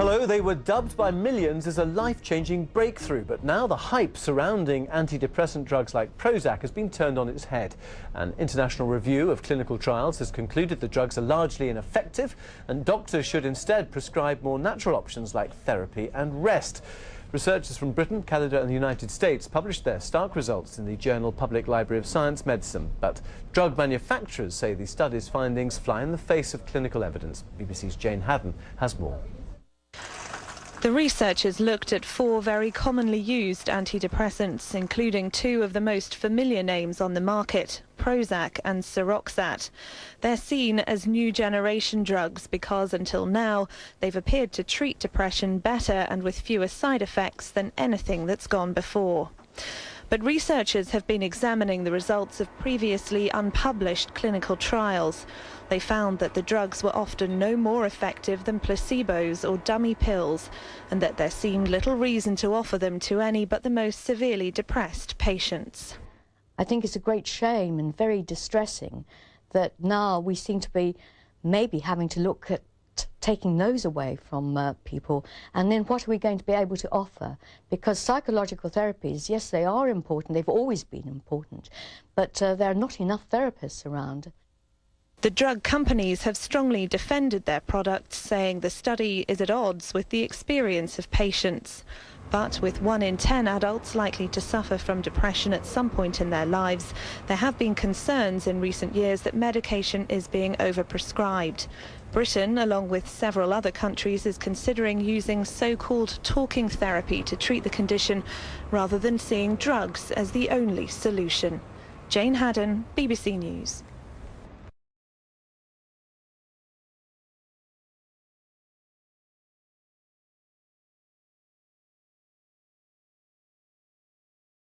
Hello, they were dubbed by millions as a life-changing breakthrough, but now the hype surrounding antidepressant drugs like Prozac has been turned on its head. An international review of clinical trials has concluded the drugs are largely ineffective and doctors should instead prescribe more natural options like therapy and rest. Researchers from Britain, Canada and the United States published their stark results in the journal Public Library of Science Medicine. But drug manufacturers say the study's findings fly in the face of clinical evidence. BBC's Jane Haddon has more. The researchers looked at 4 very commonly used antidepressants, including 2 of the most familiar names on the market, Prozac and Seroxat. They're seen as new generation drugs because until now they've appeared to treat depression better and with fewer side effects than anything that's gone before. But researchers have been examining the results of previously unpublished clinical trials. They found that the drugs were often no more effective than placebos or dummy pills, and that there seemed little reason to offer them to any but the most severely depressed patients. I think it's a great shame and very distressing that now we seem to be maybe having to look at taking those away from people, and then what are we going to be able to offer? Because psychological therapies, yes, they are important, they've always been important, but there are not enough therapists around. The drug companies have strongly defended their products, saying the study is at odds with the experience of patients. But with 1 in 10 adults likely to suffer from depression at some point in their lives, there have been concerns in recent years that medication is being overprescribed. Britain, along with several other countries, is considering using so-called talking therapy to treat the condition, rather than seeing drugs as the only solution. Jane Haddon, BBC News.